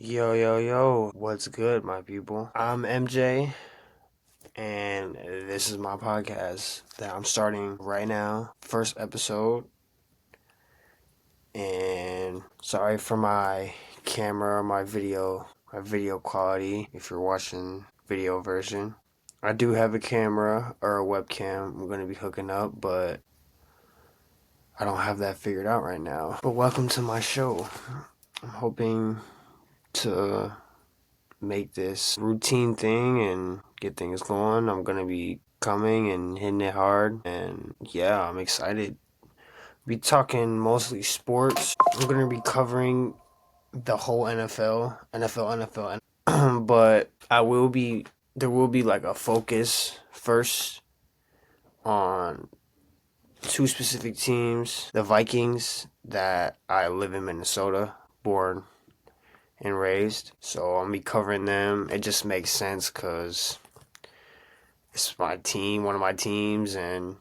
Yo, yo, yo, what's good, my people? I'm MJ, and this is my podcast that I'm starting right now. First episode, and sorry for my camera, my video quality if you're watching video version. I do have a camera or a webcam I'm going to be hooking up, but I don't have that figured out right now. But welcome to my show. I'm hoping to make this routine thing and get things going. I'm gonna be coming and hitting it hard, and yeah, I'm excited. Be talking mostly sports. I'm gonna be covering the whole NFL, but there will be like a focus first on two specific teams, the Vikings that I live in Minnesota, born and raised. So I'll be covering them. It just makes sense because it's my team, one of my teams, and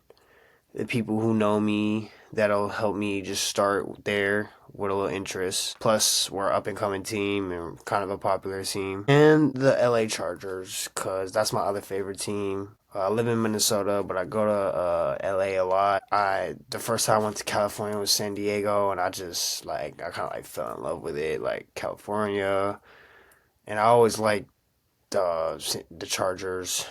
the people who know me, that'll help me just start there with a little interest. Plus, we're an up and coming team and kind of a popular team. And the LA Chargers, because that's my other favorite team. I live in Minnesota, but I go to LA a lot. The first time I went to California was San Diego, and I kind of like fell in love with it, like California. And I always liked the Chargers.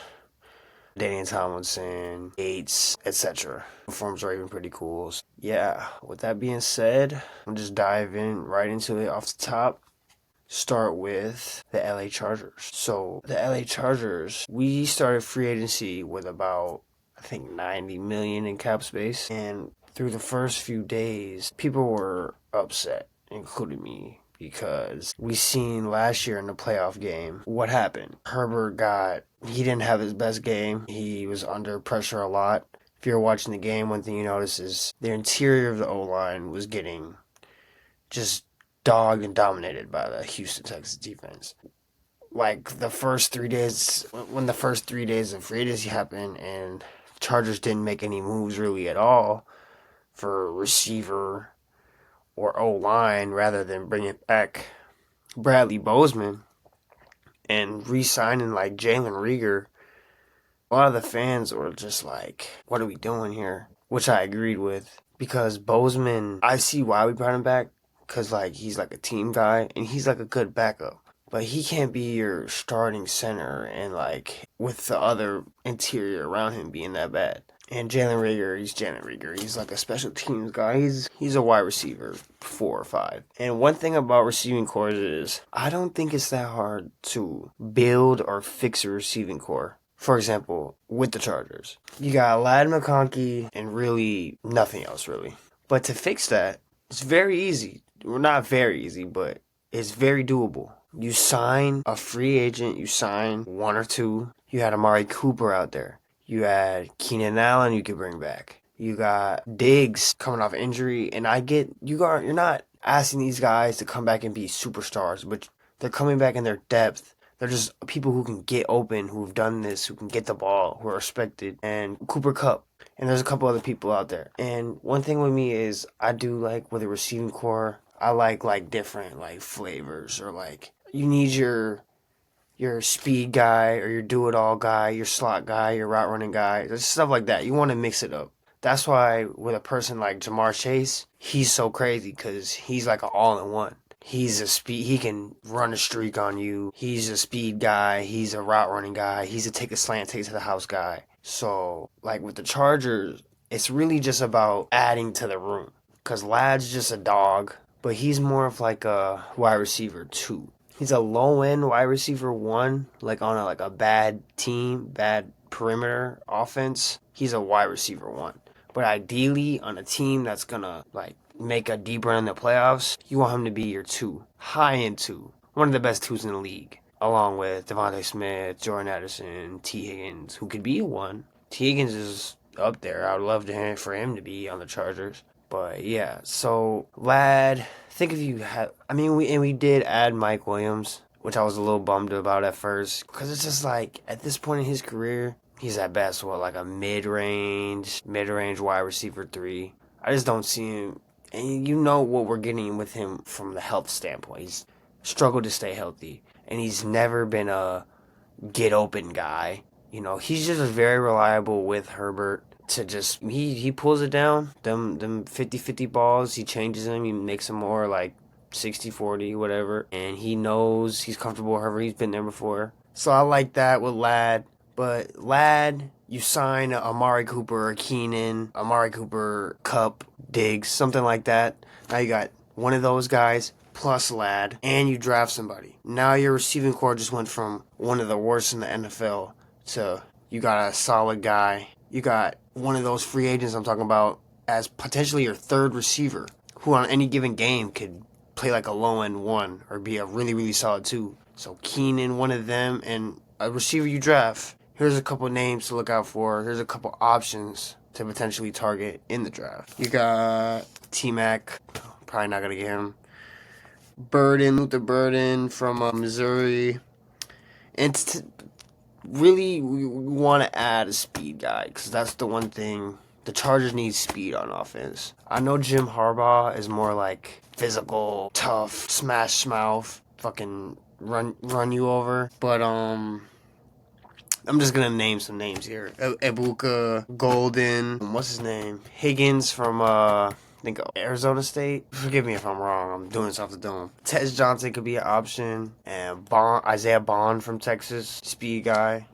Daniel Tomlinson, Gates, etc. Performs are even pretty cool. So, yeah, with that being said, I'll just dive in right into it off the top. Start with the LA Chargers. So, the LA Chargers, we started free agency with about, I think, 90 million in cap space. And through the first few days, people were upset, including me, because we seen last year in the playoff game what happened. He didn't have his best game. He was under pressure a lot. If you're watching the game, one thing you notice is the interior of the O-line was getting just dogged and dominated by the Houston Texans defense. Like the first 3 days, when the first 3 days of free agency happened and Chargers didn't make any moves really at all for receiver or O-line rather than bringing back Bradley Bozeman and re-signing like Jalen Reagor, a lot of the fans were just like, what are we doing here? Which I agreed with. Because Bozeman, I see why we brought him back. Because like he's like a team guy and he's like a good backup. But he can't be your starting center and like with the other interior around him being that bad. And he's Jalen Reagor. He's like a special teams guy. He's a wide receiver, 4 or 5. And one thing about receiving cores is I don't think it's that hard to build or fix a receiving core. For example, with the Chargers, you got Lad McConkey and really nothing else really. But to fix that, it's very easy. Well, not very easy, but it's very doable. You sign a free agent, you sign one or two. You had Amari Cooper out there. You had Keenan Allen you could bring back. You got Diggs coming off injury, and you're not asking these guys to come back and be superstars, but they're coming back in their depth. They're just people who can get open, who've done this, who can get the ball, who are respected. And Cooper Kupp. And there's a couple other people out there. And one thing with me is I do like with a receiving core, I like different like flavors or like you need your speed guy or your do-it-all guy, your slot guy, your route running guy, just stuff like that. You want to mix it up. That's why with a person like Jamar Chase, he's so crazy because he's like an all-in-one. He can run a streak on you. He's a speed guy. He's a route running guy. He's a take a slant, take it to the house guy. So, like with the Chargers, it's really just about adding to the room. Because Lad's just a dog, but he's more of like a wide receiver 2. He's a low-end wide receiver 1, like on a bad team, bad perimeter offense. He's a wide receiver 1. But ideally, on a team that's going to like make a deep run in the playoffs, you want him to be your 2, high-end 2, one of the best 2s in the league, along with Devontae Smith, Jordan Addison, T. Higgins, who could be a 1. T. Higgins is up there. I would love for him to be on the Chargers. But yeah, so Lad, think if you had, I mean, we did add Mike Williams, which I was a little bummed about at first, because it's just like at this point in his career, he's at best like a mid-range wide receiver 3. I just don't see him, and you know what we're getting with him from the health standpoint. He's struggled to stay healthy. And he's never been a get open guy. You know, he's just very reliable with Herbert to just he pulls it down. Them 50-50 balls, he changes them, he makes them more like 60-40, whatever. And he knows he's comfortable with Herbert. He's been there before. So I like that with Ladd. But Ladd, you sign Amari Cooper or Keenan, Amari Cooper, Cup, Diggs, something like that. Now you got one of those guys plus Ladd, and you draft somebody. Now your receiving core just went from one of the worst in the NFL to you got a solid guy. You got one of those free agents I'm talking about as potentially your third receiver, who on any given game could play like a low-end one or be a really, really solid two. So Keenan, one of them, and a receiver you draft. Here's a couple names to look out for. Here's a couple options to potentially target in the draft. You got T-Mac. Probably not going to get him. Luther Burden from Missouri. And really, we want to add a speed guy because that's the one thing. The Chargers need speed on offense. I know Jim Harbaugh is more like physical, tough, smash mouth, fucking run you over. But I'm just gonna name some names here. Ebuka, Golden, what's his name? Higgins from I think Arizona State. Forgive me if I'm wrong. I'm doing this off the dome. Tez Johnson could be an option, and Isaiah Bond from Texas, speed guy.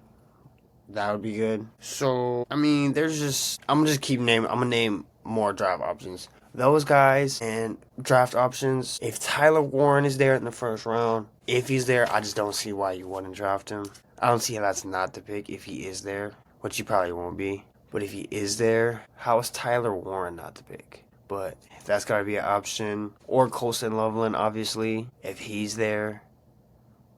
That would be good. So I mean, I'm gonna name more draft options. Those guys and draft options. If Tyler Warren is there in the first round, if he's there, I just don't see why you wouldn't draft him. I don't see how that's not the pick if he is there, which he probably won't be. But if he is there, how is Tyler Warren not the pick? But if that's got to be an option, or Colston Loveland, obviously, if he's there,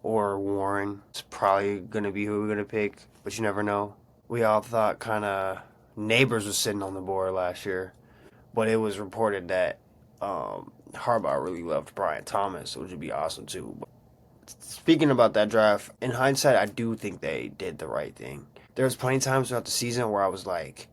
or Warren, it's probably going to be who we're going to pick, but you never know. We all thought kind of Neighbors was sitting on the board last year, but it was reported that Harbaugh really loved Brian Thomas, which would be awesome too. Speaking about that draft, in hindsight, I do think they did the right thing. There was plenty of times throughout the season where I was like,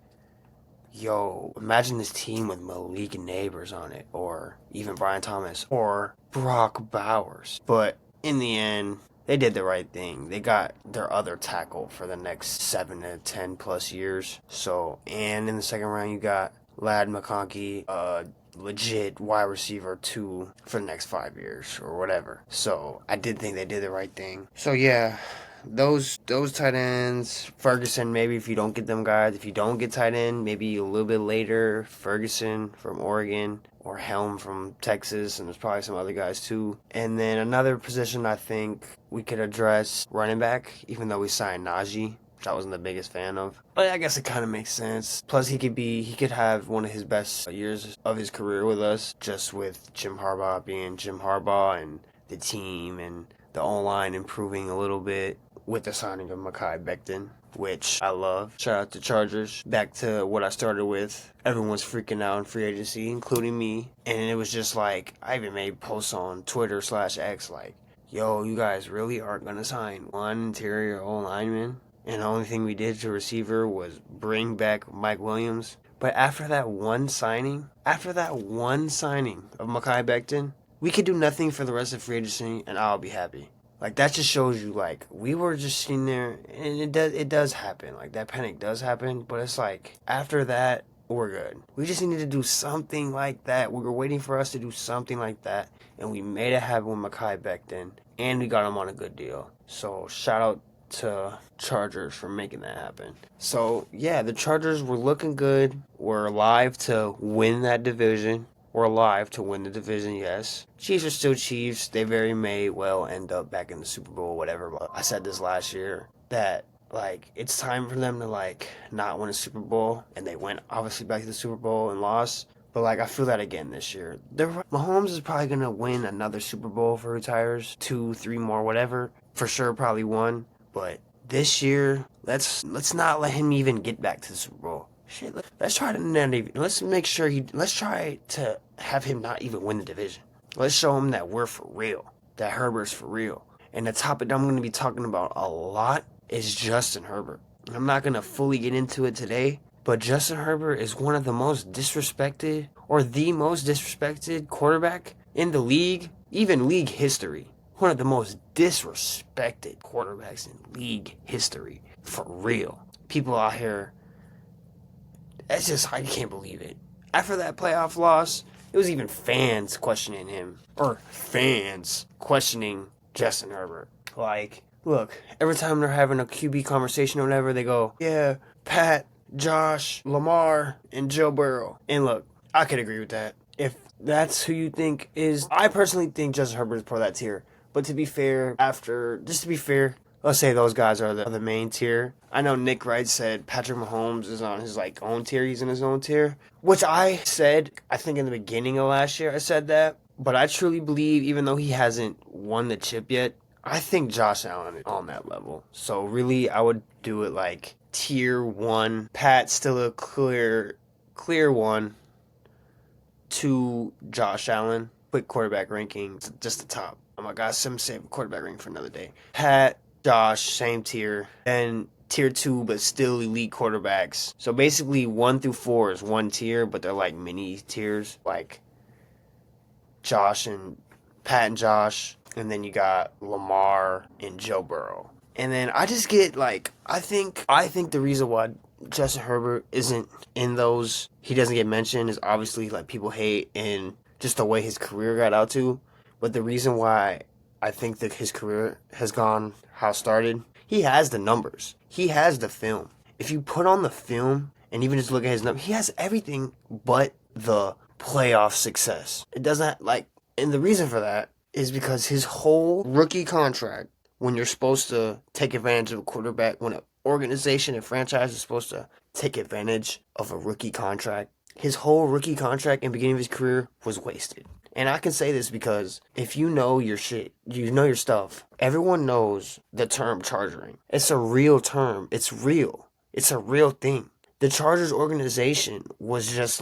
yo, imagine this team with Malik Neighbors on it, or even Brian Thomas, or Brock Bowers. But in the end, they did the right thing. They got their other tackle for the next 7 to 10 plus years. So, and in the second round, you got Ladd McConkey, legit wide receiver 2 for the next 5 years or whatever. So I did think they did the right thing. So yeah, those tight ends, Ferguson, maybe if you don't get them guys, if you don't get tight end, maybe a little bit later, Ferguson from Oregon or Helm from Texas, and there's probably some other guys too. And then another position I think we could address, running back, even though we signed Najee, which I wasn't the biggest fan of. But I guess it kind of makes sense. Plus, he could have one of his best years of his career with us, just with Jim Harbaugh being Jim Harbaugh and the team and the O-line improving a little bit with the signing of Mekhi Becton, which I love. Shout out to Chargers. Back to what I started with. Everyone's freaking out in free agency, including me. And it was just like, I even made posts on Twitter/X like, yo, you guys really aren't going to sign one interior O-lineman? And the only thing we did to receiver was bring back Mike Williams. But after that one signing of Mekhi Becton, we could do nothing for the rest of free agency, and I'll be happy. Like, that just shows you, like, we were just sitting there, and it does happen. Like, that panic does happen, but it's like, after that, we're good. We just needed to do something like that. We were waiting for us to do something like that, and we made it happen with Mekhi Becton, and we got him on a good deal. So, shout out to Chargers for making that happen. So, yeah, the Chargers were looking good. We're alive to win that division. We're alive to win the division, yes. Chiefs are still Chiefs. They very may well end up back in the Super Bowl or whatever. But I said this last year that, like, it's time for them to, like, not win a Super Bowl. And they went, obviously, back to the Super Bowl and lost. But, like, I feel that again this year. Mahomes is probably going to win another Super Bowl if he retires. 2, 3 more, whatever. For sure, probably 1. But this year, let's not let him even get back to the Super Bowl. Shit, let's try to have him not even win the division. Let's show him that we're for real, that Herbert's for real. And the topic I'm going to be talking about a lot is Justin Herbert. I'm not going to fully get into it today, but Justin Herbert is one of the most disrespected, or the most disrespected quarterback in the league, even league history. one of the most disrespected quarterbacks in league history. For real. People out here, that's just, I can't believe it. After that playoff loss, it was even fans questioning him. Or fans questioning Justin Herbert. Like, look, every time they're having a QB conversation or whatever, they go, yeah, Pat, Josh, Lamar, and Joe Burrow. And look, I could agree with that. If that's who you think is... I personally think Justin Herbert is part of that tier. But to be fair, let's say those guys are the main tier. I know Nick Wright said Patrick Mahomes is on his own tier. He's in his own tier. Which I said, I think in the beginning of last year I said that. But I truly believe, even though he hasn't won the chip yet, I think Josh Allen is on that level. So really, I would do it like tier 1. Pat still a clear 1. 2, Josh Allen. Quick quarterback ranking, just the top. Oh my gosh, some save quarterback ranking for another day. Pat, Josh, same tier. Then tier 2, but still elite quarterbacks. So basically 1 through 4 is one tier, but they're like mini tiers. Like Pat and Josh. And then you got Lamar and Joe Burrow. And then I just get I think the reason why Justin Herbert isn't in those, he doesn't get mentioned, is obviously people hate and just the way his career got out to. But the reason why I think that his career has gone how it started, he has the numbers. He has the film. If you put on the film and even just look at his numbers, he has everything but the playoff success. It doesn't and the reason for that is because his whole rookie contract, when you're supposed to take advantage of a quarterback, when an organization and franchise is supposed to take advantage of a rookie contract, his whole rookie contract in the beginning of his career was wasted. And I can say this because if you know your shit, you know your stuff, everyone knows the term chargering. It's a real term. It's real. It's a real thing. The Chargers organization was just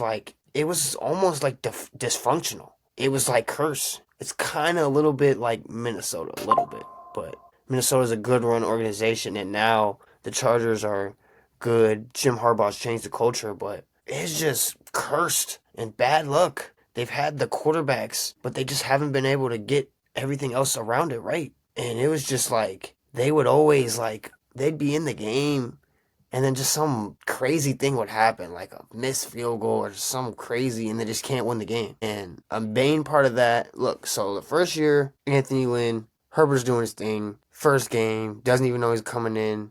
it was almost dysfunctional. It was cursed. It's kind of a little bit like Minnesota, a little bit. But Minnesota's a good run organization, and now the Chargers are good. Jim Harbaugh's changed the culture, but it's just cursed and bad luck. They've had the quarterbacks, but they just haven't been able to get everything else around it right. And it was just they would always they'd be in the game, and then just some crazy thing would happen, like a missed field goal or some crazy, and they just can't win the game. And a main part of that, look, so the first year, Anthony Lynn, Herbert's doing his thing. First game, doesn't even know he's coming in.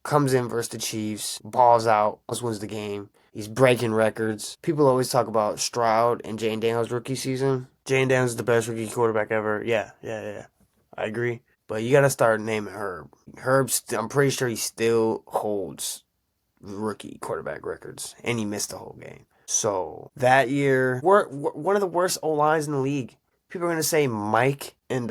Comes in versus the Chiefs, balls out, almost wins the game. He's breaking records. People always talk about Stroud and Jane Daniels' rookie season. Jane Daniels is the best rookie quarterback ever. Yeah. I agree. But you got to start naming Herb. I'm pretty sure he still holds rookie quarterback records. And he missed the whole game. So that year, we're one of the worst O-lines in the league. People are going to say Mike and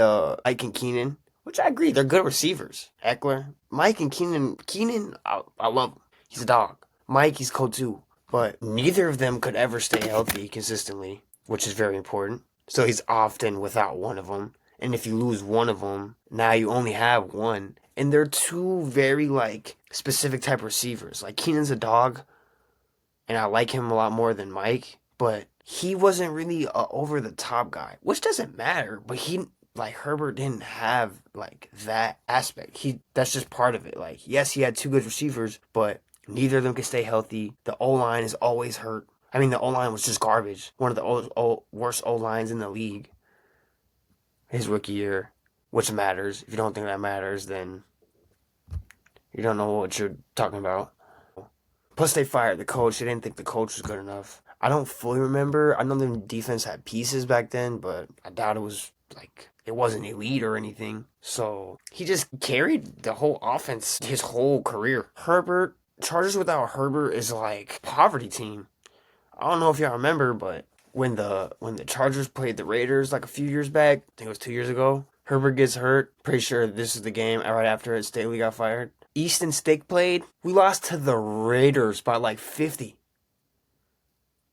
Keenan, which I agree. They're good receivers. Eckler. Mike and Keenan, I love him. He's a dog. Mike, he's cool too. But neither of them could ever stay healthy consistently, which is very important. So he's often without one of them. And if you lose one of them, now you only have one. And they're two very, specific type of receivers. Keenan's a dog, and I like him a lot more than Mike. But he wasn't really a over-the-top guy, which doesn't matter. But Herbert didn't have, that aspect. That's just part of it. Yes, he had two good receivers, but neither of them could stay healthy. The O-line is always hurt. I mean, the O-line was just garbage. One of the worst O-lines in the league. His rookie year, which matters. If you don't think that matters, then you don't know what you're talking about. Plus, they fired the coach. They didn't think the coach was good enough. I don't fully remember. I know the defense had pieces back then, but I doubt it was, it wasn't elite or anything. So, he just carried the whole offense his whole career. Chargers without Herbert is poverty team. I don't know if y'all remember, but when the Chargers played the Raiders a few years back, I think it was 2 years ago, Herbert gets hurt. Pretty sure this is the game right after Staley got fired. Easton Stick played. We lost to the Raiders by 50.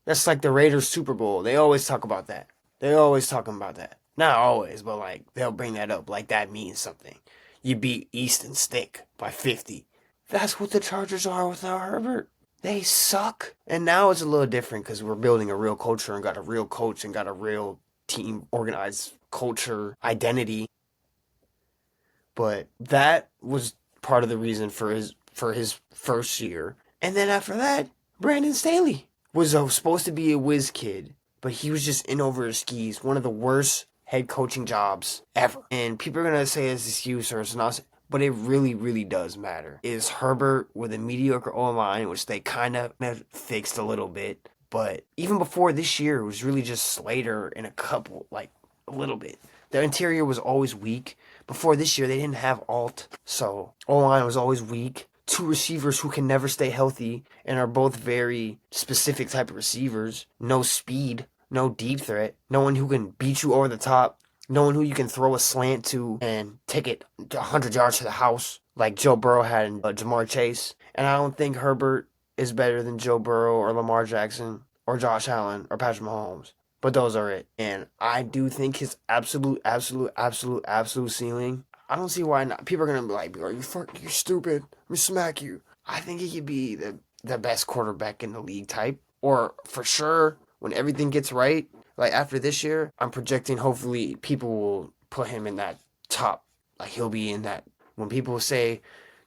That's the Raiders Super Bowl. They always talk about that. Not always, but they'll bring that up that means something. You beat Easton Stick by 50. That's what the Chargers are without Herbert. They suck. And now it's a little different because we're building a real culture and got a real coach and got a real team organized culture identity. but that was part of the reason for his first year. And then after that, Brandon Staley was supposed to be a whiz kid, but he was just in over his skis. One of the worst head coaching jobs ever. And people are going to say it's excuse or it's not, but it really, really does matter. Is Herbert with a mediocre O-line, which they kind of fixed a little bit. But even before this year, it was really just Slater and a little bit. The interior was always weak. Before this year, they didn't have Alt, so O-line was always weak. Two receivers who can never stay healthy and are both very specific type of receivers. No speed, no deep threat, no one who can beat you over the top, no one who you can throw a slant to and take it 100 yards to the house like Joe Burrow had in Jamar Chase. And I don't think Herbert is better than Joe Burrow or Lamar Jackson or Josh Allen or Patrick Mahomes. But those are it. And I do think his absolute ceiling, I don't see why not. People are going to be like, you're stupid. Let me smack you. I think he could be the best quarterback in the league type. Or for sure, when everything gets right, like after this year, I'm projecting hopefully people will put him in that top. Like he'll be in that. When people say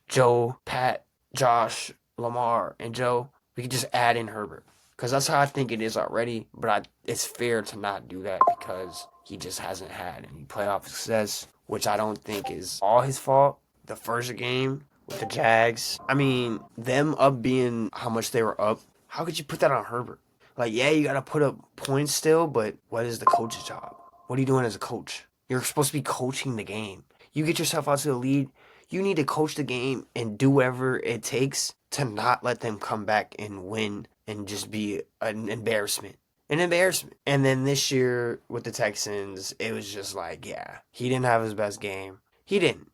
Joe, Pat, Josh, Lamar, and Joe, we could just add in Herbert. Because that's how I think it is already. But it's fair to not do that because he just hasn't had any playoff success, which I don't think is all his fault. The first game with the Jags, I mean, them up being how much they were up, how could you put that on Herbert? Like, yeah, you got to put up points still, but what is the coach's job? What are you doing as a coach? You're supposed to be coaching the game. You get yourself out to the lead, you need to coach the game and do whatever it takes to not let them come back and win and just be an embarrassment. An embarrassment. And then this year with the Texans, it was just like, yeah, he didn't have his best game. He didn't.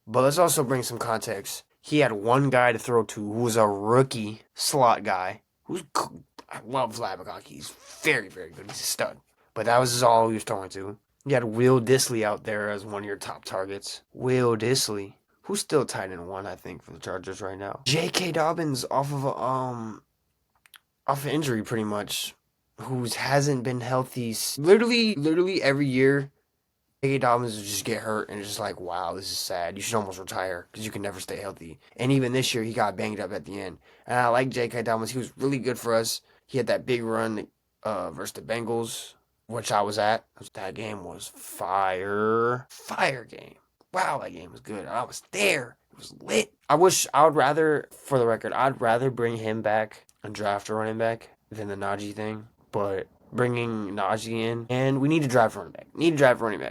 But let's also bring some context. He had one guy to throw to who was a rookie slot guy. I love Vlad McCarthy. He's very, very good. He's a stud. But that was all he was throwing to. You had Will Dissly out there as one of your top targets. Will Dissly, who's still tight end one, I think, for the Chargers right now. J.K. Dobbins off of injury pretty much, who hasn't been healthy. Literally every year, J.K. Dobbins would just get hurt, and it's just like, wow, this is sad. You should almost retire because you can never stay healthy. And even this year, he got banged up at the end. And I like J.K. Dobbins. He was really good for us. He had that big run versus the Bengals, which I was at. That game was fire game. Wow, that game was good. I was there. It was lit. For the record, I'd rather bring him back and draft a running back than the Najee thing. But bringing Najee in, and we need to draft a running back.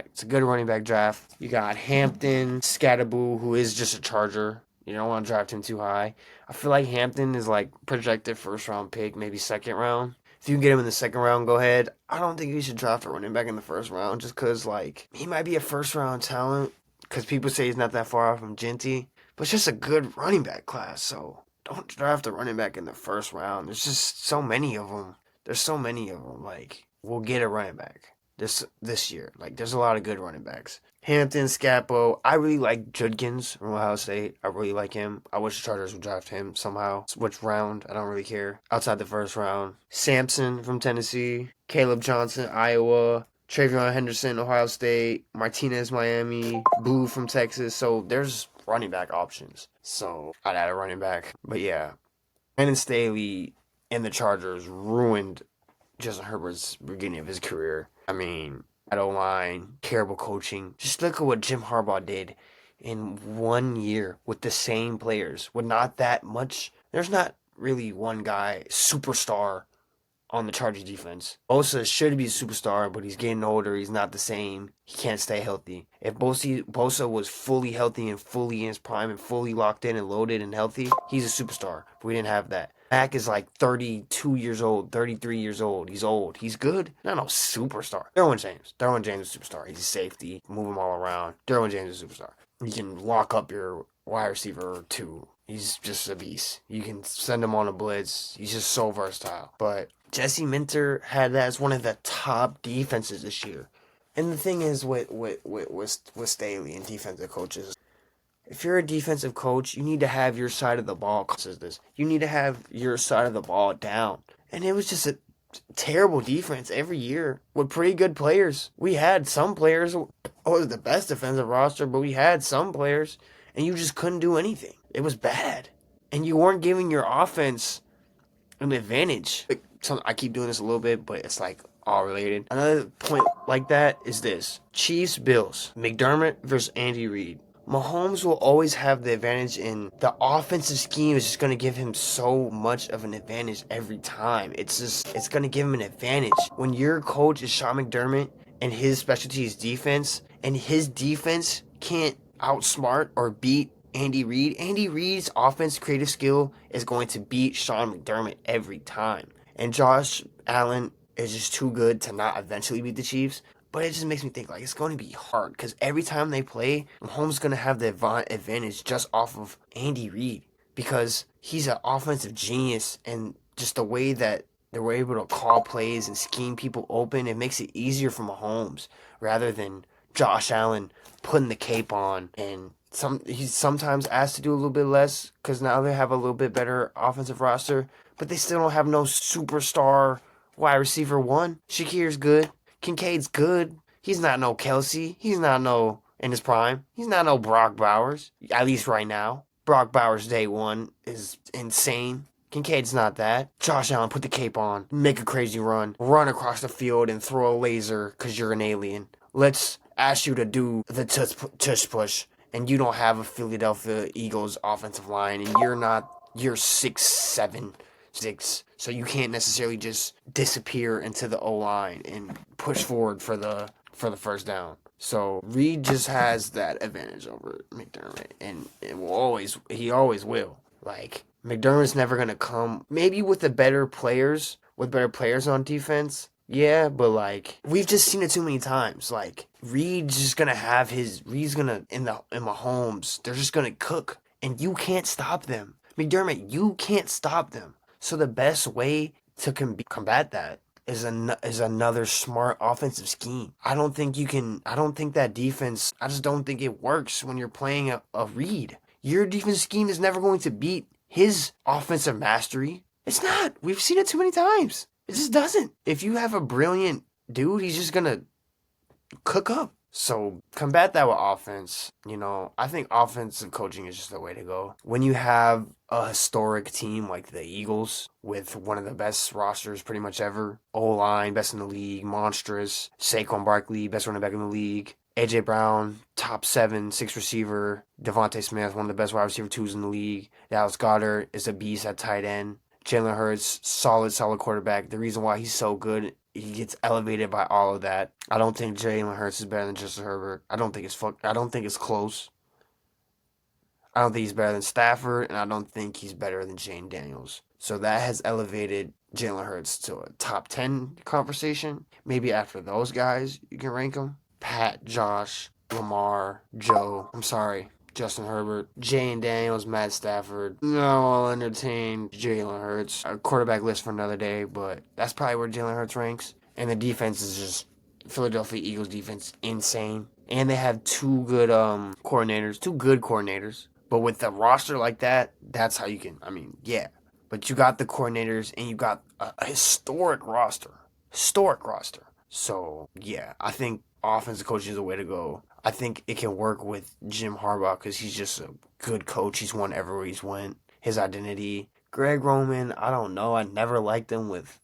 It's a good running back draft. You got Hampton, Scatterboo, who is just a Charger. You don't want to draft him too high. I feel like Hampton is like projected first round pick, maybe second round. If you can get him in the second round, go ahead. I don't think you should draft a running back in the first round just because, like, he might be a first round talent because people say he's not that far off from Genty, but it's just a good running back class. So don't draft a running back in the first round. There's just so many of them. Like, we'll get a running back this year. Like, there's a lot of good running backs. Hampton, Scappo. I really like Judkins from Ohio State. I really like him. I wish the Chargers would draft him somehow. Which round? I don't really care. Outside the first round. Sampson from Tennessee. Caleb Johnson, Iowa. Travion Henderson, Ohio State. Martinez, Miami. Blue from Texas. So there's running back options. So I'd add a running back. But yeah. Brandon Staley and the Chargers ruined Justin Herbert's beginning of his career. I mean, at O-line, terrible coaching. Just look at what Jim Harbaugh did in 1 year with the same players. With not that much. There's not really one guy, superstar, on the Chargers defense. Bosa should be a superstar, but he's getting older. He's not the same. He can't stay healthy. If Bosa was fully healthy and fully in his prime and fully locked in and loaded and healthy, he's a superstar. But we didn't have that. Mac is like 32 years old, 33 years old. He's old. He's good. Not no superstar. Derwin James is a superstar. He's a safety. Move him all around. Derwin James is a superstar. You can lock up your wide receiver too. He's just a beast. You can send him on a blitz. He's just so versatile. But Jesse Minter had that as one of the top defenses this year. And the thing is with Staley and defensive coaches, if you're a defensive coach, you need to have your side of the ball. You need to have your side of the ball down. And it was just terrible defense every year with pretty good players. We had some players, or the best defensive roster, but we had some players, and you just couldn't do anything. It was bad. And you weren't giving your offense an advantage. Like, I keep doing this a little bit, but it's like all related. Another point like that is this: Chiefs, Bills, McDermott versus Andy Reid. Mahomes will always have the advantage in the offensive scheme is just going to give him so much of an advantage every time. It's going to give him an advantage. When your coach is Sean McDermott and his specialty is defense, and his defense can't outsmart or beat Andy Reid, Andy Reid's offense creative skill is going to beat Sean McDermott every time. And Josh Allen is just too good to not eventually beat the Chiefs. But it just makes me think like it's going to be hard because every time they play, Mahomes is going to have the advantage just off of Andy Reid because he's an offensive genius, and just the way that they were able to call plays and scheme people open, it makes it easier for Mahomes rather than Josh Allen putting the cape on, and he's sometimes asked to do a little bit less because now they have a little bit better offensive roster, but they still don't have no superstar wide receiver one. Shakir's good. Kincaid's good. He's not no Kelsey. He's not no in his prime. He's not no Brock Bowers. At least right now. Brock Bowers day one is insane. Kincaid's not that. Josh Allen, put the cape on. Make a crazy run. Run across the field and throw a laser because you're an alien. Let's ask you to do the tush push, and you don't have a Philadelphia Eagles offensive line, and you're 6'7", 6, so you can't necessarily just disappear into the O-line and push forward for the first down. So Reid just has that advantage over McDermott, and he always will. Like, McDermott's never gonna come maybe with better players on defense. Yeah, but like we've just seen it too many times. Like Reid's just gonna Reid's gonna in Mahomes, they're just gonna cook, and you can't stop them. McDermott, you can't stop them. So the best way to combat that is another smart offensive scheme. I don't think that defense, I just don't think it works when you're playing a Reid. Your defense scheme is never going to beat his offensive mastery. It's not. We've seen it too many times. It just doesn't. If you have a brilliant dude, he's just going to cook up. So combat that with offense. I think offensive coaching is just the way to go. When you have a historic team like the Eagles with one of the best rosters pretty much ever, O-line, best in the league, monstrous, Saquon Barkley, best running back in the league, A.J. Brown, top 7, 6 receiver, Devontae Smith, one of the best wide receiver 2s in the league, Dallas Goedert is a beast at tight end, Jalen Hurts, solid quarterback. The reason why he's so good, he gets elevated by all of that. I don't think Jalen Hurts is better than Justin Herbert. I don't think it's close. I don't think he's better than Stafford, and I don't think he's better than Jane Daniels. So that has elevated Jalen Hurts to a top 10 conversation. Maybe after those guys, you can rank them. Pat, Josh, Lamar, Justin Herbert, Jane Daniels, Matt Stafford. No, I'll entertain Jalen Hurts. A quarterback list for another day, but that's probably where Jalen Hurts ranks. And the defense is just Philadelphia Eagles defense, insane. And they have two good coordinators. But with a roster like that, that's how you can, yeah. But you got the coordinators and you got a historic roster. So, yeah, I think offensive coaching is the way to go. I think it can work with Jim Harbaugh because he's just a good coach. He's won everywhere he's went. His identity. Greg Roman, I don't know. I never liked him with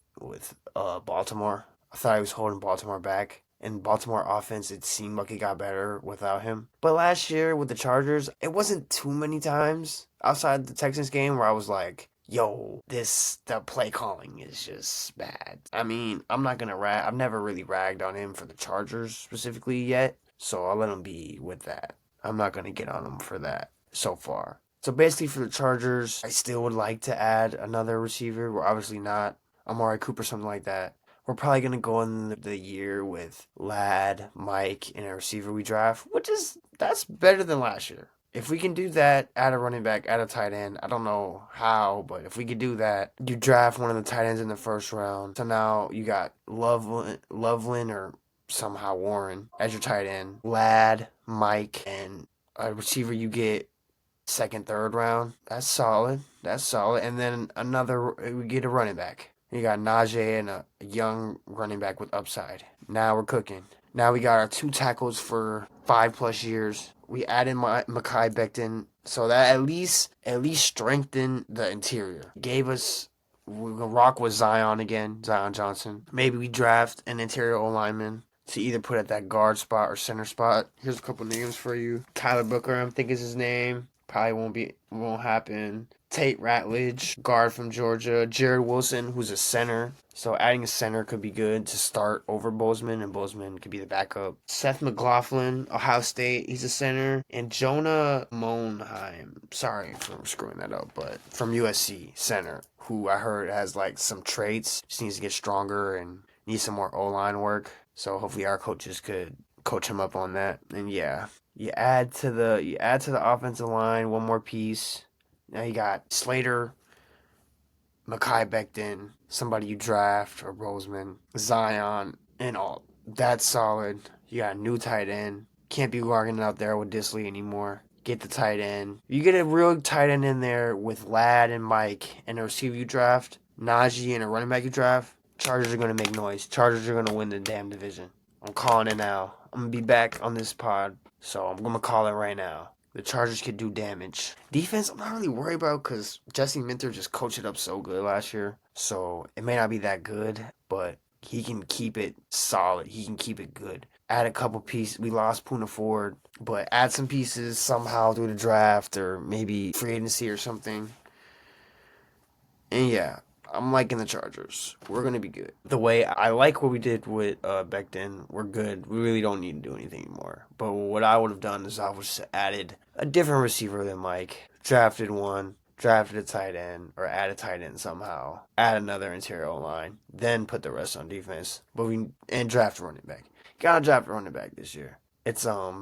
Baltimore. I thought he was holding Baltimore back. In Baltimore offense, it seemed like it got better without him. But last year with the Chargers, it wasn't too many times outside the Texans game where I was like, yo, the play calling is just bad. I'm not going to I've never really ragged on him for the Chargers specifically yet, so I'll let him be with that. I'm not going to get on him for that so far. So basically for the Chargers, I still would like to add another receiver. We're obviously not Amari Cooper, something like that. We're probably going to go in the year with Ladd, Mike, and a receiver we draft, that's better than last year. If we can do that, add a running back, add a tight end, I don't know how, but if we could do that, you draft one of the tight ends in the first round. So now you got Loveland or somehow Warren as your tight end, Ladd, Mike, and a receiver you get second, third round. That's solid. And then we get a running back. You got Najee and a young running back with upside. Now we're cooking. Now we got our 2 tackles for 5+ years. We added Mekhi Becton, so that at least strengthened the interior. Gave us we're gonna rock with Zion again, Zion Johnson. Maybe we draft an interior O lineman to either put at that guard spot or center spot. Here's a couple names for you. Kyler Booker, I think is his name. Probably won't happen. Tate Ratledge, guard from Georgia. Jared Wilson, who's a center. So adding a center could be good to start over Bozeman, and Bozeman could be the backup. Seth McLaughlin, Ohio State, he's a center. And Jonah Monheim, sorry for screwing that up, but from USC, center, who I heard has like some traits, just needs to get stronger and needs some more O-line work. So hopefully our coaches could coach him up on that. And yeah, you add to the offensive line one more piece. Now you got Slater, Mekhi Becton, somebody you draft, or Bozeman, Zion, and all. That's solid. You got a new tight end. Can't be walking out there with Disley anymore. Get the tight end. You get a real tight end in there with Ladd and Mike and a receiver you draft, Najee and a running back you draft. Chargers are going to make noise. Chargers are going to win the damn division. I'm calling it now. I'm going to be back on this pod, so I'm going to call it right now. The Chargers could do damage. Defense, I'm not really worried about because Jesse Minter just coached it up so good last year. So it may not be that good, but he can keep it solid. He can keep it good. Add a couple pieces. We lost Poona Ford, but add some pieces somehow through the draft or maybe free agency or something. And yeah, I'm liking the Chargers. We're going to be good. The way I like what we did with Becton, we're good. We really don't need to do anything anymore. But what I would have done is I would just added a different receiver than Mike. Drafted one. Drafted a tight end. Or add a tight end somehow. Add another interior line. Then put the rest on defense. And draft a running back. Gotta draft a running back this year. It's a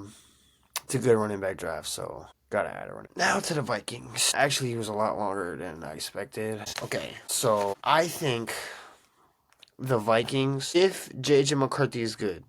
good running back draft, so gotta add a running. Now to the Vikings. Actually, it was a lot longer than I expected. Okay, so I think the Vikings, if JJ McCarthy is good,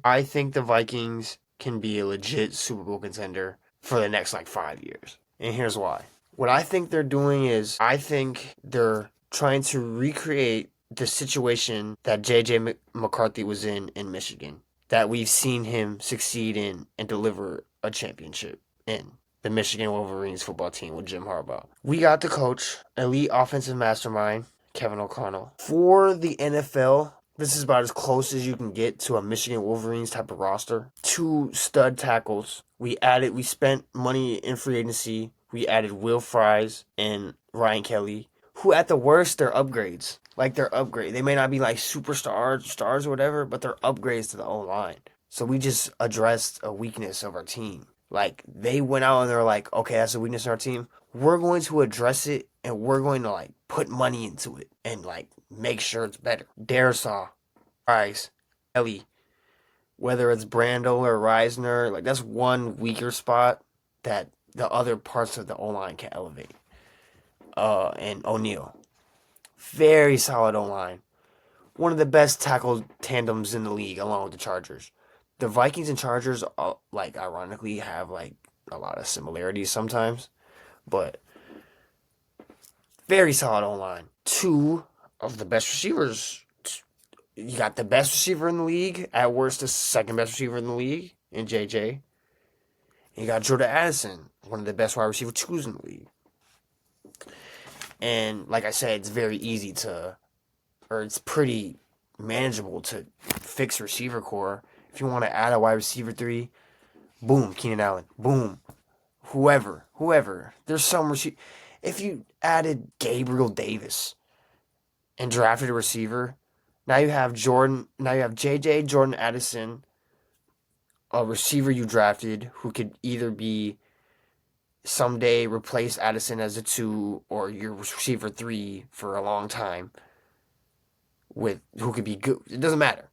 I think the Vikings can be a legit Super Bowl contender for the next 5 years. And here's why. What I think they're doing is I think they're trying to recreate the situation that JJ McCarthy was in Michigan, that we've seen him succeed in and deliver a championship in, the Michigan Wolverines football team with Jim Harbaugh. We got the coach, elite offensive mastermind, Kevin O'Connell. For the NFL, this is about as close as you can get to a Michigan Wolverines type of roster. 2 stud tackles. We spent money in free agency. We added Will Fries and Ryan Kelly, who at the worst, they're upgrades. They may not be stars or whatever, but they're upgrades to the O-line. So we just addressed a weakness of our team. They went out and they're like, okay, that's a weakness in our team. We're going to address it and we're going to put money into it and make sure it's better. Darisaw, Rice, Ellie, whether it's Brando or Reisner, that's one weaker spot that the other parts of the O-line can elevate. And O'Neal. Very solid O-line. One of the best tackle tandems in the league, along with the Chargers. The Vikings and Chargers, ironically, have, a lot of similarities sometimes. But very solid O-line. 2 of the best receivers. You got the best receiver in the league. At worst, the second best receiver in the league in JJ. And you got Jordan Addison, one of the best wide receiver 2s in the league. And like I said, it's pretty manageable to fix receiver core. If you want to add a wide receiver 3, boom, Keenan Allen, boom, whoever. There's some if you added Gabriel Davis and drafted a receiver, now you have JJ, Jordan Addison, a receiver you drafted who could either be someday replace Addison as a 2 or your receiver 3 for a long time, who could be good. It doesn't matter.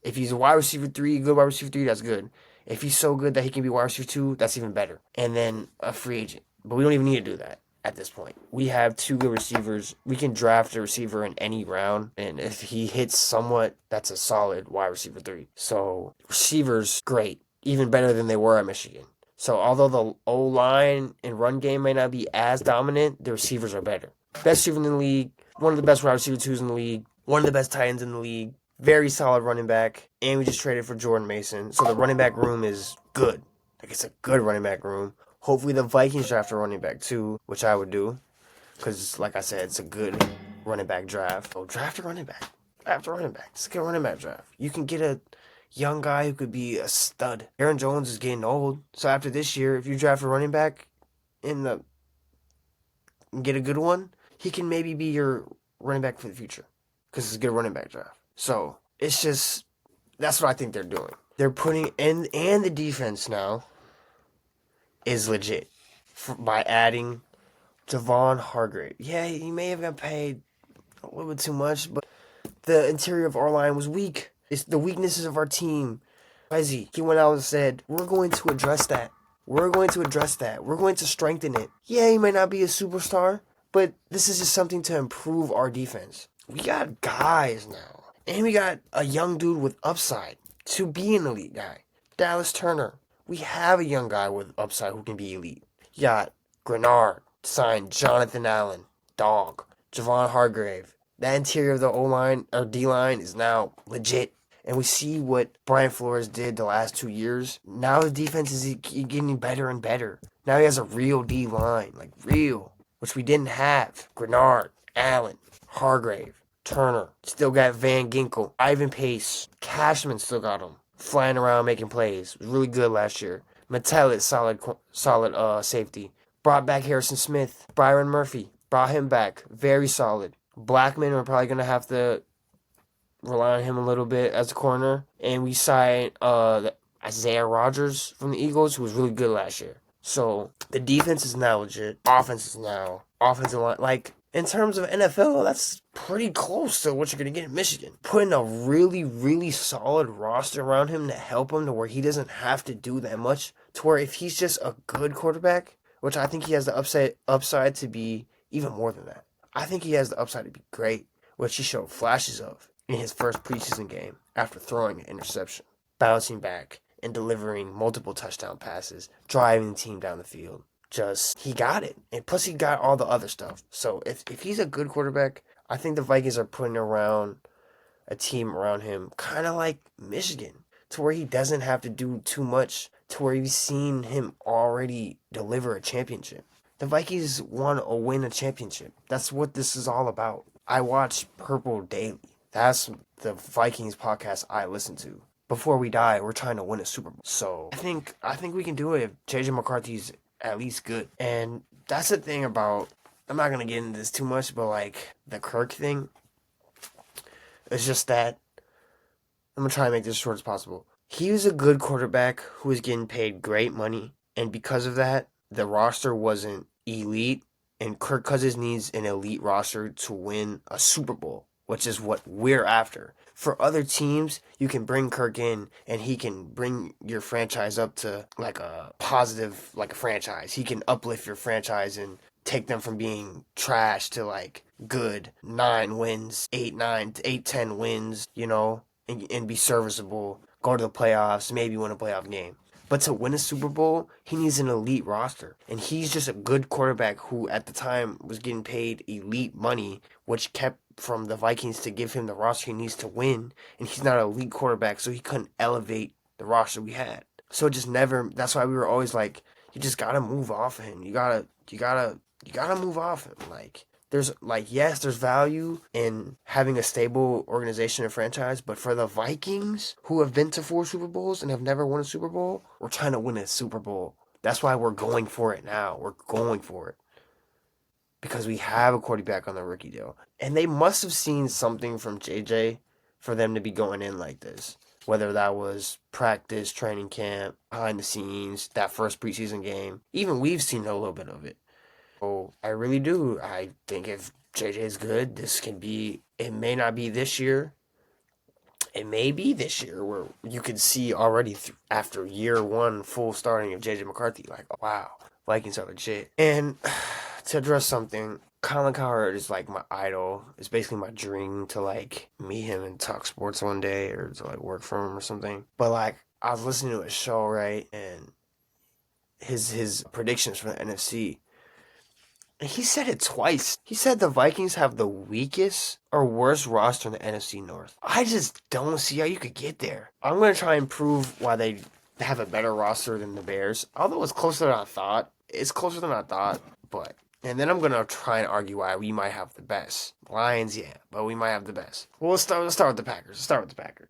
If he's a wide receiver 3, good wide receiver 3, that's good. If he's so good that he can be wide receiver 2, that's even better. And then a free agent. But we don't even need to do that at this point. We have 2 good receivers. We can draft a receiver in any round. And if he hits somewhat, that's a solid wide receiver 3. So receivers, great. Even better than they were at Michigan. So although the O-line and run game may not be as dominant, the receivers are better. Best receiver in the league, one of the best wide receiver twos in the league, one of the best tight ends in the league, very solid running back, and we just traded for Jordan Mason. So the running back room is good. Like, it's a good running back room. Hopefully the Vikings draft a running back too, which I would do. Because, like I said, it's a good running back draft. So draft a running back. Draft a running back. It's a good running back draft. You can get a young guy who could be a stud. Aaron Jones is getting old. So after this year, if you draft a running back and get a good one, he can maybe be your running back for the future. Because it's a good running back draft. So it's just, that's what I think they're doing. They're putting in, and the defense now is legit by adding Javon Hargrave. Yeah, he may have got paid a little bit too much, but the interior of our line was weak. It's the weaknesses of our team. He went out and said, we're going to address that. We're going to address that. We're going to strengthen it. Yeah, he may not be a superstar, but this is just something to improve our defense. We got guys now. And we got a young dude with upside to be an elite guy. Dallas Turner. We have a young guy with upside who can be elite. You got Grenard, signed Jonathan Allen, dog. Javon Hargrave. That interior of the O-line, or D-line, is now legit. And we see what Brian Flores did the last 2 years. Now the defense is getting better and better. Now he has a real D-line, like real, which we didn't have. Grenard, Allen, Hargrave, Turner. Still got Van Ginkel, Ivan Pace. Cashman still got him. Flying around making plays. Was really good last year. Metellus, solid safety. Brought back Harrison Smith. Byron Murphy. Brought him back. Very solid. Blackman, we're probably going to have to rely on him a little bit as a corner. And we signed Isaiah Rodgers from the Eagles, who was really good last year. So the defense is now legit. Offense is now. Offensive line. Like, in terms of NFL, that's pretty close to what you're going to get in Michigan. Putting a really, really solid roster around him to help him to where he doesn't have to do that much. To where if he's just a good quarterback, which I think he has the upside to be even more than that. I think he has the upside to be great, which he showed flashes of in his first preseason game after throwing an interception, bouncing back and delivering multiple touchdown passes, driving the team down the field. He got it. And plus he got all the other stuff. So if he's a good quarterback, I think the Vikings are putting around a team around him kind of like Michigan, to where he doesn't have to do too much, to where you've seen him already deliver a championship. The Vikings want to win a championship. That's what this is all about. I watch Purple daily. That's the Vikings podcast I listen to. Before we die, we're trying to win a Super Bowl. So I think we can do it if JJ McCarthy's at least good. And that's the thing about, I'm not going to get into this too much, but like the Kirk thing, it's just that, I'm going to try to make this as short as possible. He was a good quarterback who was getting paid great money. And because of that, the roster wasn't elite. And Kirk Cousins needs an elite roster to win a Super Bowl, which is what we're after. For other teams, you can bring Kirk in and he can bring your franchise up to like a positive, like a franchise. He can uplift your franchise and take them from being trash to like good 9 wins, 10 wins, and be serviceable, go to the playoffs, maybe win a playoff game. But to win a Super Bowl, he needs an elite roster. And he's just a good quarterback who, at the time, was getting paid elite money, which kept from the Vikings to give him the roster he needs to win. And he's not an elite quarterback, so he couldn't elevate the roster we had. So it just never, that's why we were always like, you just gotta move off of him. You gotta move off him. Like, yes, there's value in having a stable organization and franchise, but for the Vikings, who have been to 4 Super Bowls and have never won a Super Bowl, we're trying to win a Super Bowl. That's why we're going for it now. We're going for it. Because we have a quarterback on the rookie deal. And they must have seen something from JJ for them to be going in like this. Whether that was practice, training camp, behind the scenes, that first preseason game. Even we've seen a little bit of it. So I really do. I think if JJ is good, this can be, it may not be this year. It may be this year where you can see already after year 1 full starting of JJ McCarthy, like, oh, wow, Vikings are legit. And to address something, Colin Cowherd is like my idol. It's basically my dream to like meet him and talk sports one day or to like work for him or something. But like I was listening to his show, right? And his predictions for the NFC. And he said it twice. He said the Vikings have the weakest or worst roster in the NFC North. I just don't see how you could get there. I'm going to try and prove why they have a better roster than the Bears. Although it's closer than I thought. It's closer than I thought, but... And then I'm going to try and argue why we might have the best. Lions, yeah, but we might have the best. Well, let's start with the Packers.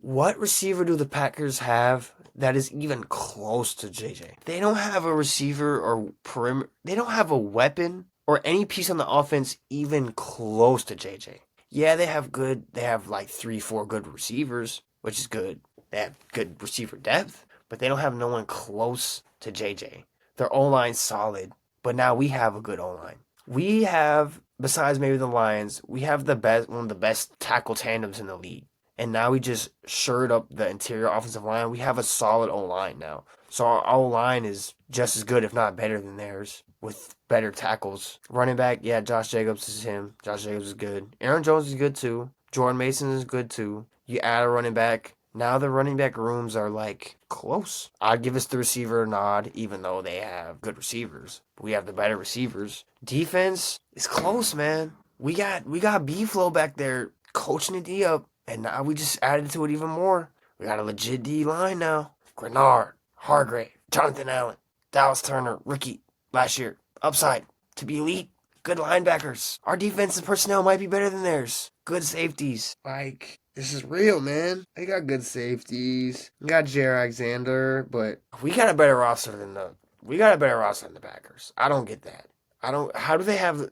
What receiver do the Packers have that is even close to JJ? They don't have a receiver or perimeter. They don't have a weapon or any piece on the offense even close to JJ. Yeah, they have like 3-4 good receivers, which is good. They have good receiver depth, but they don't have no one close to JJ. Their O-line's solid. But now we have a good O-line. We have, besides maybe the Lions, we have one of the best tackle tandems in the league. And now we just shored up the interior offensive line. We have a solid O-line now. So our O-line is just as good, if not better than theirs, with better tackles. Running back, yeah, Josh Jacobs is him. Josh Jacobs is good. Aaron Jones is good too. Jordan Mason is good too. You add a running back. Now the running back rooms are like close. I'd give us the receiver a nod, even though they have good receivers. We have the better receivers. Defense is close, man. We got B-Flow back there coaching the D up, and now we just added to it even more. We got a legit D line now. Grenard, Hargrave, Jonathan Allen, Dallas Turner, rookie last year. Upside to be elite. Good linebackers. Our defensive personnel might be better than theirs. Good safeties. Like, this is real, man. They got good safeties. We got Jair Alexander, but we got a better roster than the Packers. I don't get that. How do they have,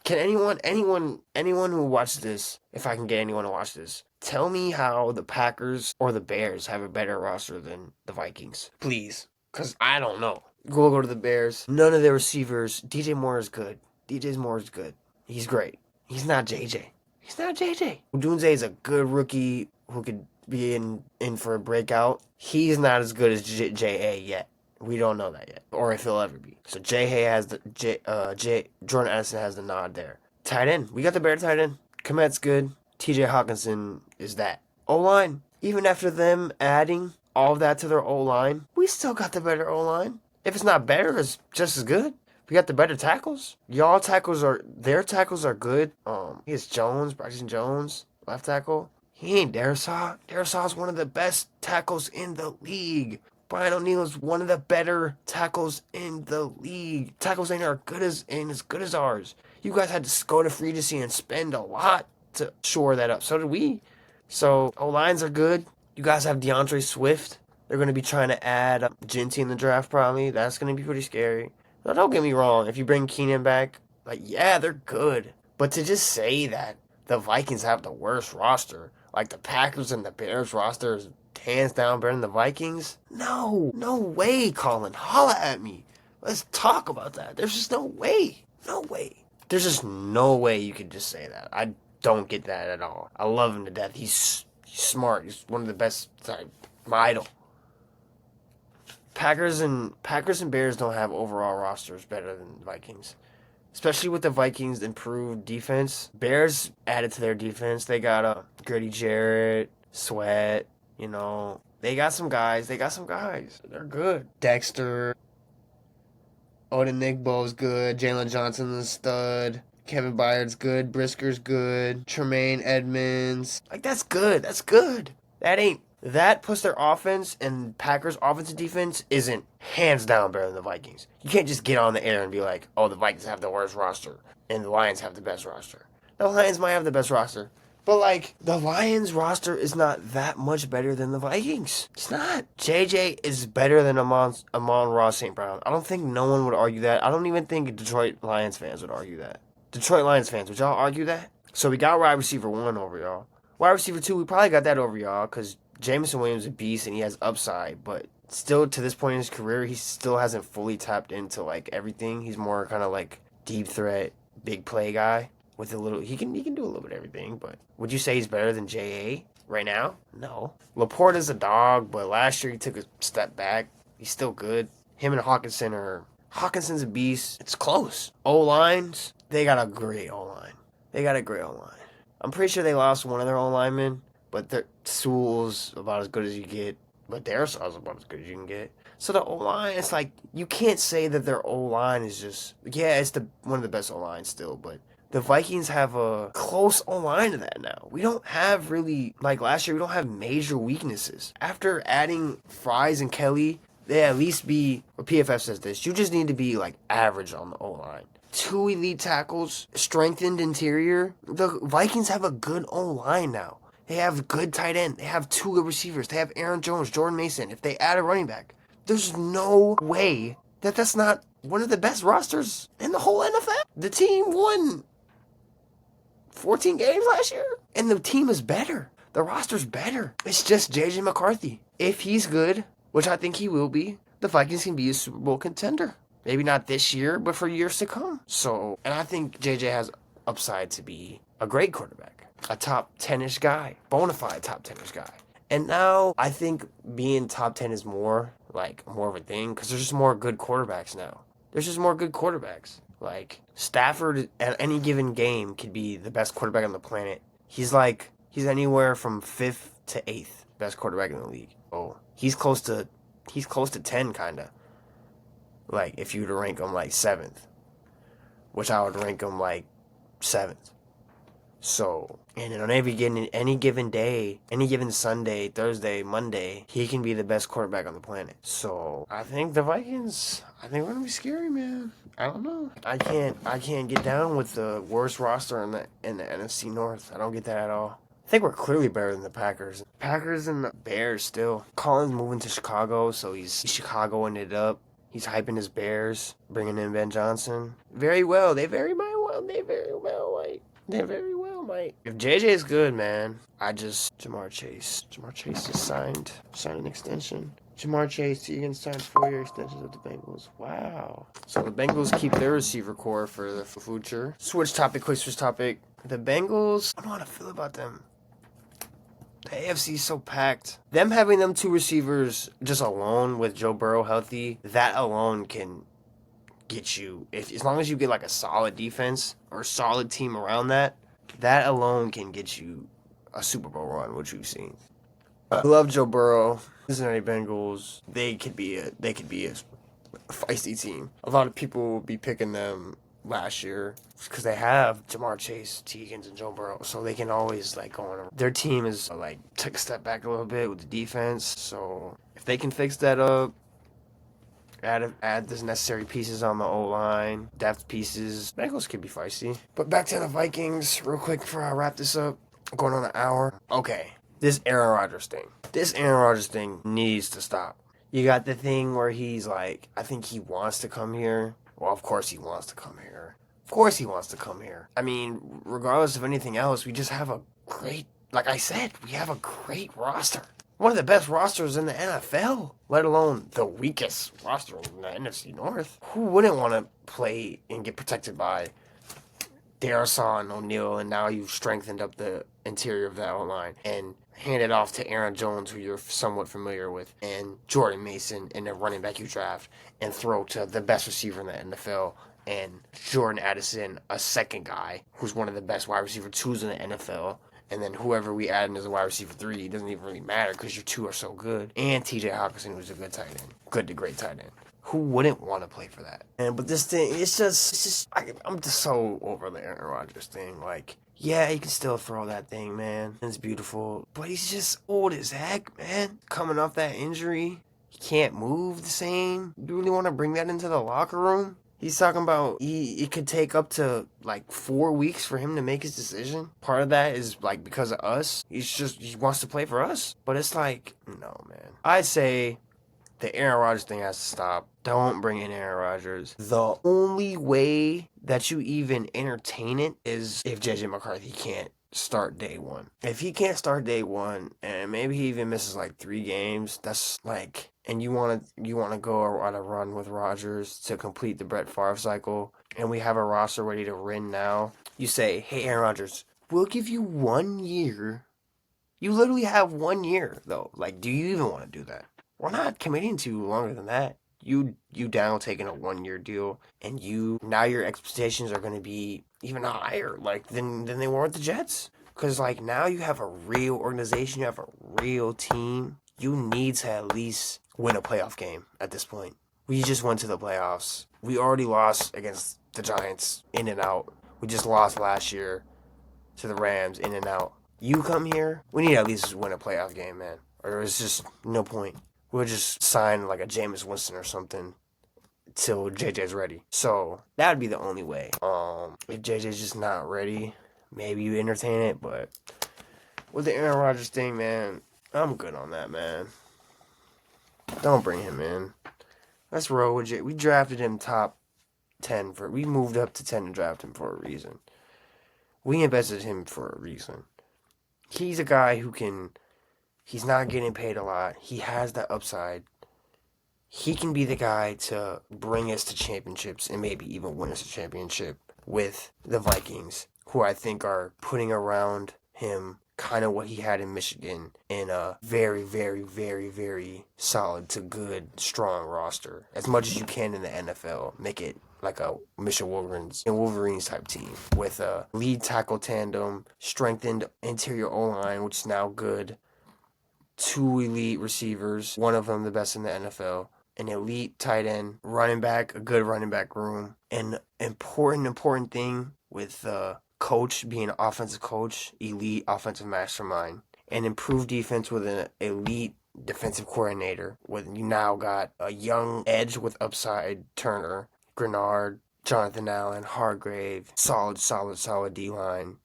can anyone who watches this, if I can get anyone to watch this, tell me how the Packers or the Bears have a better roster than the Vikings? Please. Because I don't know. Go to the Bears. None of their receivers. DJ Moore is good. He's great. He's not JJ. Udunze is a good rookie who could be in for a breakout. He's not as good as J.A. yet. We don't know that yet, or if he'll ever be. So J.A. has Jordan Addison has the nod there. Tight end. We got the better tight end. Komet's good. T.J. Hawkinson is that. O-line. Even after them adding all of that to their O-line, we still got the better O-line. If it's not better, it's just as good. We got the better tackles. Their tackles are good. He has Braxton Jones, left tackle. He ain't Darisaw. Darisaw's one of the best tackles in the league. Brian O'Neill is one of the better tackles in the league. Tackles ain't as good as ours. You guys had to go to free agency and spend a lot to shore that up. So did we. So O-lines are good. You guys have DeAndre Swift. They're going to be trying to add Ginty in the draft probably. That's going to be pretty scary. Now, don't get me wrong. If you bring Keenan back, like, yeah, they're good. But to just say that the Vikings have the worst roster, like the Packers and the Bears roster is hands down better than the Vikings? No way, Colin. Holla at me. Let's talk about that. There's just no way. There's just no way you could just say that. I don't get that at all. I love him to death. He's smart. He's one of the best. My idol. Packers and Bears don't have overall rosters better than Vikings. Especially with the Vikings' improved defense. Bears added to their defense. They got Grady Jarrett, Sweat, They got some guys. They're good. Dexter. Odin Nigbow's good. Jalen Johnson's a stud. Kevin Byard's good. Brisker's good. Tremaine Edmonds. Like, that's good. That plus their offense and Packers' offensive defense isn't hands down better than the Vikings. You can't just get on the air and be like, oh, the Vikings have the worst roster and the Lions have the best roster. The Lions might have the best roster. But, the Lions roster is not that much better than the Vikings. It's not. JJ is better than Amon-Ra St. Brown. I don't think no one would argue that. I don't even think Detroit Lions fans would argue that. Detroit Lions fans, would y'all argue that? So we got wide receiver 1 over y'all. Wide receiver 2, we probably got that over y'all because Jameson Williams is a beast and he has upside, but still to this point in his career, he still hasn't fully tapped into everything. He's more kind of deep threat, big play guy with a little. He can do a little bit of everything. But would you say he's better than J.A. right now? No. Laporta's a dog, but last year he took a step back. He's still good. Him and Hawkinson's a beast. It's close. O-lines, they got a great O-line. I'm pretty sure they lost one of their O-linemen. But Sewell's about as good as you get. But Darisaw's about as good as you can get. So the O-line, it's like, you can't say that their O-line is just, yeah, it's one of the best O-lines still, but the Vikings have a close O-line to that now. We don't have really, like last year, we don't have major weaknesses. After adding Fries and Kelly, they at least be, or PFF says this, you just need to be like average on the O-line. 2 elite tackles, strengthened interior. The Vikings have a good O-line now. They have good tight end. They have 2 good receivers. They have Aaron Jones, Jordan Mason. If they add a running back, there's no way that that's not one of the best rosters in the whole NFL. The team won 14 games last year, and the team is better. The roster's better. It's just JJ McCarthy. If he's good, which I think he will be, the Vikings can be a Super Bowl contender. Maybe not this year, but for years to come. So, and I think JJ has upside to be a great quarterback, a top 10-ish guy, bona fide top 10-ish guy. And now I think being top 10 is more of a thing because there's just more good quarterbacks now. There's just more good quarterbacks. Like Stafford at any given game could be the best quarterback on the planet. He's anywhere from 5th to 8th best quarterback in the league. Oh, he's close to 10 kind of. Like if you were to rank him like 7th, which I would rank him like 7th. So, and on any given day, any given Sunday, Thursday, Monday, he can be the best quarterback on the planet. So, I think the Vikings, we're gonna be scary, man. I don't know. I can't get down with the worst roster in the NFC North. I don't get that at all. I think we're clearly better than the Packers. Packers and the Bears still. Colin's moving to Chicago, so he's Chicagoing it up. He's hyping his Bears, bringing in Ben Johnson. Very well. They very well might. If JJ is good, man, Jamar Chase. Jamar Chase is signed an extension. Jamar Chase, he can sign 4-year extensions with the Bengals. Wow. So the Bengals keep their receiver core for the future. Quick switch topic. The Bengals, I don't know how to feel about them. The AFC is so packed. Them having them 2 receivers just alone with Joe Burrow healthy, that alone can get you, as long as you get like a solid defense or a solid team around that alone can get you a Super Bowl run, which we've seen. I love Joe Burrow. Cincinnati Bengals, they could be a feisty team. A lot of people will be picking them last year because they have Jamar Chase, T. Higgins, and Joe Burrow, so they can always like go on. Their team is like took a step back a little bit with the defense, so if they can fix that up, add the necessary pieces on the O-line, depth pieces, Bengals could be feisty. But back to the Vikings real quick before I wrap this up. I'm going on an hour. Okay, this Aaron Rodgers thing needs to stop. You got the thing where he's like, I think he wants to come here. Well, of course he wants to come here. I mean, regardless of anything else, we just have a great, like I said, we have a great roster. One of the best rosters in the NFL, let alone the weakest roster in the NFC North. Who wouldn't want to play and get protected by Darrison, O'Neal, and now you've strengthened up the interior of that line and hand it off to Aaron Jones, who you're somewhat familiar with, and Jordan Mason in the running back you draft, and throw to the best receiver in the NFL, and Jordan Addison, a second guy, who's one of the best wide receiver 2s in the NFL, and then whoever we add in as a wide receiver 3, it doesn't even really matter because your 2 are so good, and TJ Hawkinson, who's a good tight end, good to great tight end. Who wouldn't want to play for that? But this thing, I'm just so over the Aaron Rodgers thing. Like, yeah, he can still throw that thing, man. It's beautiful. But he's just old as heck, man. Coming off that injury, he can't move the same. You really want to bring that into the locker room? He's talking about it could take up to like 4 weeks for him to make his decision. Part of that is like because of us. He wants to play for us. But it's like, no, man. I'd say the Aaron Rodgers thing has to stop. Don't bring in Aaron Rodgers. The only way that you even entertain it is if JJ McCarthy can't start day one. If he can't start day one, and maybe he even misses like 3 games, that's like, and you want to go on a run with Rodgers to complete the Brett Favre cycle, and we have a roster ready to win now. You say, hey, Aaron Rodgers, we'll give you 1 year. You literally have 1 year, though. Like, do you even want to do that? We're not committing to longer than that. You down taking a 1-year deal, and now your expectations are going to be even higher, like than they were with the Jets. Because like now you have a real organization, you have a real team. You need to at least win a playoff game at this point. We just went to the playoffs. We already lost against the Giants in and out. We just lost last year to the Rams in and out. You come here, we need to at least win a playoff game, man. Or it's just no point. We'll just sign like a Jameis Winston or something till JJ's ready. So that would be the only way. If JJ's just not ready, maybe you entertain it. But with the Aaron Rodgers thing, man, I'm good on that, man. Don't bring him in. Let's roll with Jay. We drafted him top 10 for. We moved up to 10 to draft him for a reason. We invested him for a reason. He's a guy who can. He's not getting paid a lot. He has that upside. He can be the guy to bring us to championships and maybe even win us a championship with the Vikings, who I think are putting around him kind of what he had in Michigan in a very, very, very, very solid to good, strong roster. As much as you can in the NFL. Make it like a Michigan Wolverines type team with a lead tackle tandem, strengthened interior O-line, which is now good, 2 elite receivers, one of them the best in the NFL, an elite tight end, running back, a good running back room, an important thing with the coach being an offensive coach, elite offensive mastermind, an improved defense with an elite defensive coordinator. With you now got a young edge with upside, Turner, Grenard, Jonathan Allen, Hargrave, solid D-line.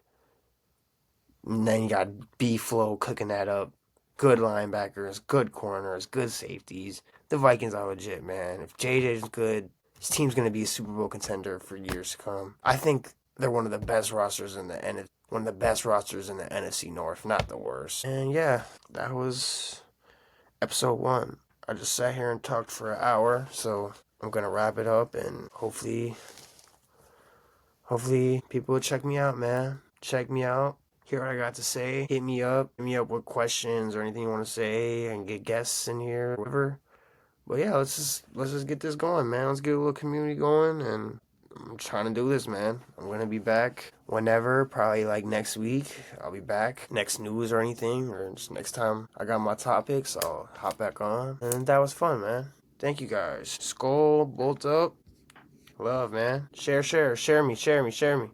And then you got B-Flow cooking that up. Good linebackers, good corners, good safeties. The Vikings are legit, man. If JJ's good, his team's going to be a Super Bowl contender for years to come. I think they're one of the best rosters in the NFC North, not the worst. And yeah, that was episode 1. I just sat here and talked for an hour, so I'm going to wrap it up, and hopefully people will check me out, man. Check me out. Hear what I got to say. Hit me up with questions or anything you want to say, and get guests in here, whatever. But yeah, let's just get this going, man. Let's get a little community going, and I'm trying to do this, man. I'm gonna be back whenever, probably like next week. I'll be back. Next news or anything, or just next time I got my topics, I'll hop back on. And that was fun, man. Thank you guys. Skull, bolt up. Love, man. Share me.